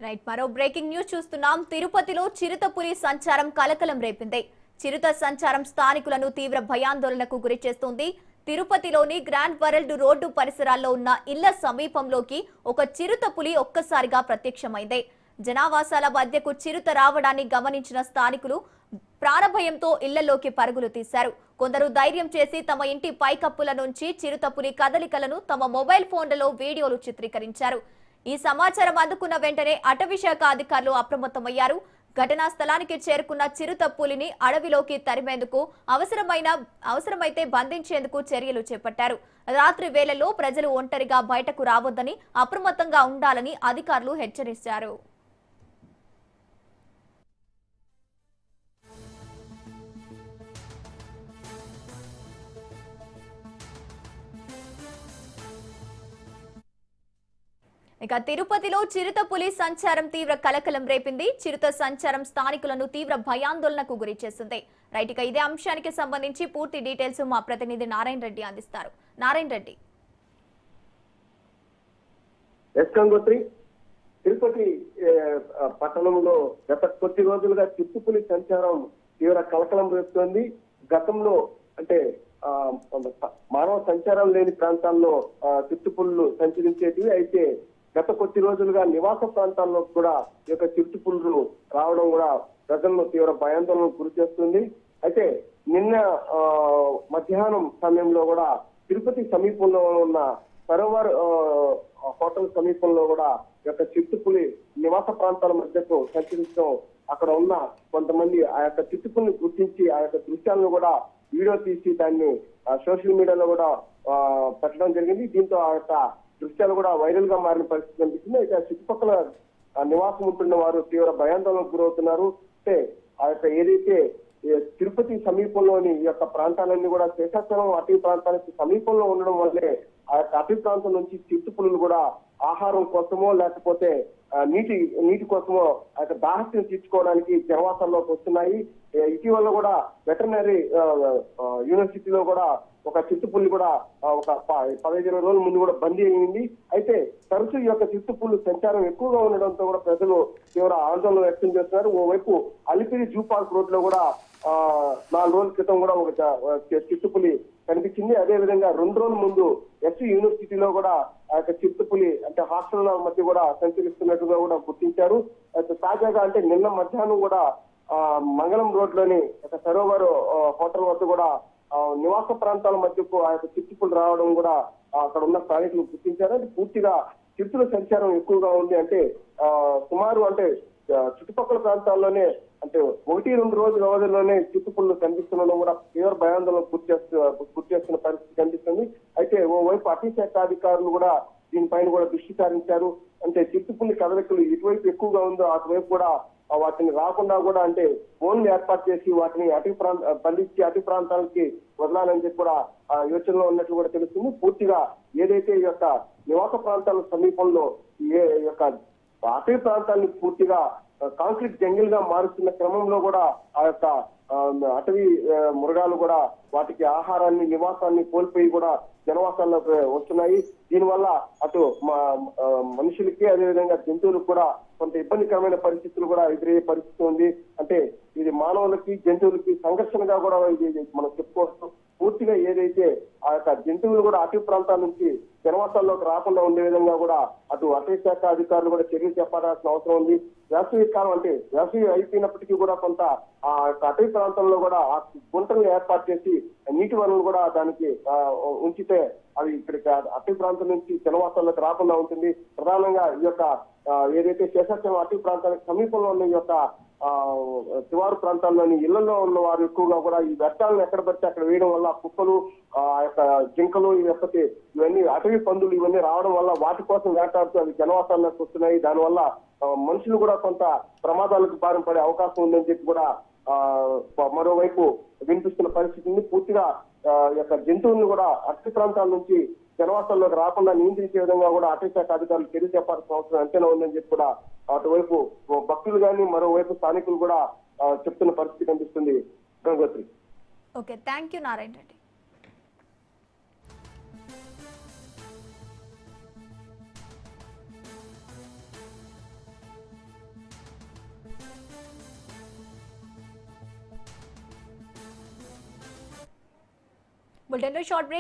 Right మరో breaking news చూస్తున్నాం. తిరుపతిలో చిరుతపులి సంచారం కలకలం రేపింది. చిరుత సంచారం స్థానికులను తీవ్ర భయాందోళనకు గురి చేస్తోంది. తిరుపతిలోని గ్రాండ్ వరల్డ్ రోడ్డు పరిసరాల్లో ఉన్న ఇళ్ల సమీపంలోకి ఒక చిరుతపులి ఒక్కసారిగా ప్రత్యక్షమైంది. జనావాసాల మధ్యకు చిరుత రావడాన్ని గమనించిన స్థానికులు ప్రాణభయంతో ఇళ్లలోకి పరుగులు తీశారు. కొందరు ధైర్యం చేసి తమ ఇంటి పైకప్పుల నుంచి చిరుతపులి కదలికలను తమ మొబైల్ ఫోన్లలో వీడియోలు చిత్రీకరించారు. ఈ సమాచారం అందుకున్న వెంటనే అటవీశాఖ అధికారులు అప్రమత్తమయ్యారు. ఘటనా స్థలానికి చేరుకున్న చిరుతపులిని అడవిలోకి తరిమేందుకు అవసరమైతే బంధించేందుకు చర్యలు చేపట్టారు. రాత్రి వేళల్లో ప్రజలు ఒంటరిగా బయటకు రావద్దని, అప్రమత్తంగా ఉండాలని అధికారులు హెచ్చరించారు. ఇక తిరుపతిలో చిరుతపులి సంచారం తీవ్ర కలకలం రేపింది. చిరుత సంచారం స్థానికులను తీవ్ర భయాందోళనకు గురి చేస్తుంది. రైట్, ఇక ఇదే అంశానికి సంబంధించి పూర్తి డీటెయిల్స్ మా ప్రతినిధి నారాయణ రెడ్డి అందిస్తారు. నారాయణ రెడ్డి. తిరుపతి పట్టణంలో గత కొద్ది రోజులుగా చిరుతపులి సంచారం తీవ్ర కలకలం రేపుతోంది. గతంలో అంటే మానవ సంచారం లేని ప్రాంతాల్లో చిరుతపులులు సంచరించేటివి. అయితే గత కొద్ది రోజులుగా నివాస ప్రాంతాల్లో కూడా ఈ యొక్క చిరుతపులులు రావడం కూడా ప్రజలను తీవ్ర భయాందోళనకు గురి చేస్తుంది. అయితే నిన్న మధ్యాహ్నం సమయంలో కూడా తిరుపతి సమీపంలో ఉన్న సరోవర్ హోటల్ సమీపంలో కూడా ఈ యొక్క చిరుతపులి నివాస ప్రాంతాల మధ్యకు సంచరించడం, అక్కడ ఉన్న కొంతమంది ఆ యొక్క చిరుతపులిని గుర్తించి ఆ యొక్క దృశ్యాలను కూడా వీడియో తీసి దాన్ని సోషల్ మీడియాలో కూడా పెట్టడం జరిగింది. దీంతో ఆ యొక్క దృశ్యాలు కూడా వైరల్ గా మారిన పరిస్థితి కనిపిస్తుంది. అయితే చుట్టుపక్కల నివాసం ఉంటున్న వారు తీవ్ర భయాందోళనకు గురవుతున్నారు. అంటే ఆ యొక్క ఏదైతే తిరుపతి సమీపంలోని ఈ యొక్క ప్రాంతాలన్నీ కూడా శేషాచలం అటవీ ప్రాంతానికి సమీపంలో ఉండడం వల్లే ఆ యొక్క అటవీ ప్రాంతం నుంచి చిరుతపులులు కూడా ఆహారం కోసమో లేకపోతే నీటి కోసమో ఆ యొక్క దాహస్యం తీర్చుకోవడానికి జనవాసాల్లోకి వస్తున్నాయి. ఇటీవల కూడా వెటర్నరీ యూనివర్సిటీలో కూడా ఒక చిరుతపులి కూడా ఒక 15-20 రోజుల ముందు కూడా బందీ అయింది. అయితే తరచూ ఈ యొక్క చిరుతపులి సంచారం ఎక్కువగా ఉండడంతో కూడా ప్రజలు తీవ్ర ఆందోళన వ్యక్తం చేస్తున్నారు. ఓవైపు అలిపిరి జూ పార్క్ రోడ్ లో కూడా 4 రోజుల క్రితం కూడా ఒక చిరుతపులి కనిపించింది. అదే విధంగా 2 రోజుల ముందు ఎస్వి యూనివర్సిటీలో కూడా ఆ యొక్క చిరుతపులి అంటే హాస్టల్ మధ్య కూడా సంచరిస్తున్నట్టుగా కూడా గుర్తించారు. అయితే తాజాగా అంటే నిన్న మధ్యాహ్నం కూడా మంగళం రోడ్ లోని ఒక సరోవర్ హోటల్ వద్ద కూడా నివాస ప్రాంతాల మధ్యకు ఆ యొక్క చిరుతపులు రావడం కూడా అక్కడ ఉన్న స్థానికులు గుర్తించారు. అది పూర్తిగా చిరుతల సంచారం ఎక్కువగా ఉంది. అంటే సుమారు అంటే చుట్టుపక్కల ప్రాంతాల్లోనే అంటే 1-2 రోజుల వ్యవధిలోనే చిరుతపులు కనిపిస్తుండడం కూడా తీవ్ర భయాందోళన గురి చేస్తున్న పరిస్థితి కనిపిస్తుంది. అయితే ఓవైపు అటవీశాఖ అధికారులు కూడా దీనిపైన కూడా దృష్టి సారించారు. అంటే చిరుతపులి కదలికలు ఇటువైపు ఎక్కువగా ఉందో అటువైపు కూడా వాటిని రాకుండా కూడా అంటే ఫోన్లు ఏర్పాటు చేసి వాటిని బంధించి అటవీ ప్రాంతాలకి వదలాలని చెప్పి కూడా యోచనలో ఉన్నట్లు కూడా తెలుస్తుంది. పూర్తిగా ఏదైతే ఈ యొక్క నివాస ప్రాంతాల సమీపంలో ఈ యొక్క అటవీ ప్రాంతాన్ని పూర్తిగా కాంక్రీట్ జంగిల్ గా మారుస్తున్న క్రమంలో కూడా ఆ యొక్క అటవీ మృగాలు కూడా వాటికి ఆహారాన్ని నివాసాన్ని కోల్పోయి కూడా జనవాసాల్లోకి వస్తున్నాయి. దీనివల్ల అటు మనుషులకి అదేవిధంగా జంతువులకు కూడా కొంత ఇబ్బందికరమైన పరిస్థితులు కూడా ఎదురయ్యే పరిస్థితి ఉంది. అంటే ఇది మానవులకి జంతువులకి సంఘర్షణగా కూడా ఇది మనం చెప్పుకోవచ్చు. పూర్తిగా ఏదైతే ఆ యొక్క జంతువులు కూడా అటవీ ప్రాంతాల నుంచి జనవాసాల్లోకి రాకుండా ఉండే విధంగా కూడా అటు అటవీ శాఖ అధికారులు కూడా చర్యలు చేపట్టాల్సిన అవసరం ఉంది. వేసవి కాలం అంటే వేసవి అయిపోయినప్పటికీ కూడా కొంత ఆ యొక్క అటవీ ప్రాంతంలో కూడా ఆ గుంటలను ఏర్పాటు చేసి నీటి వనరులు కూడా దానికి ఉంచితే అవి ఇక్కడికి అటవీ ప్రాంతం నుంచి జనవాసాల్లోకి రాకుండా ఉంటుంది. ప్రధానంగా ఈ యొక్క ఏదైతే శేషాచలం అటవీ ప్రాంతానికి సమీపంలో ఉన్న ఈ యొక్క శివారు ప్రాంతాల్లోని ఇళ్లలో ఉన్న వారు ఎక్కువగా కూడా ఈ వ్యర్థాలను ఎక్కడ పడితే అక్కడ వేయడం వల్ల కుక్కలు ఆ యొక్క జింకలు లేకపోతే ఇవన్నీ అటవీ పందులు ఇవన్నీ రావడం వల్ల వాటి కోసం వేటాడుతూ అవి జనవాసాల్లోకి వస్తున్నాయి. దానివల్ల మనుషులు కూడా కొంత ప్రమాదాలకు బారిన పడే అవకాశం ఉందని చెప్పి కూడా మరోవైపు వినిపిస్తున్న పరిస్థితి ఉంది. పూర్తిగా యొక్క జంతువులను కూడా అటవీ ప్రాంతాల నుంచి జనవాసాల్లోకి రాకుండా నియంత్రించే విధంగా కూడా అటవీ శాఖ అధికారులు చర్య చేపట్టాల్సిన అవసరం ఎంతైనా ఉందని చెప్పి కూడా అటువైపు భక్తులు కానీ మరోవైపు స్థానికులు కూడా చెప్తున్న పరిస్థితి కనిపిస్తుంది. Gangotri. Okay, thank you Narayana Reddy. బులెటిన్లో షార్ట్ బ్రేక్.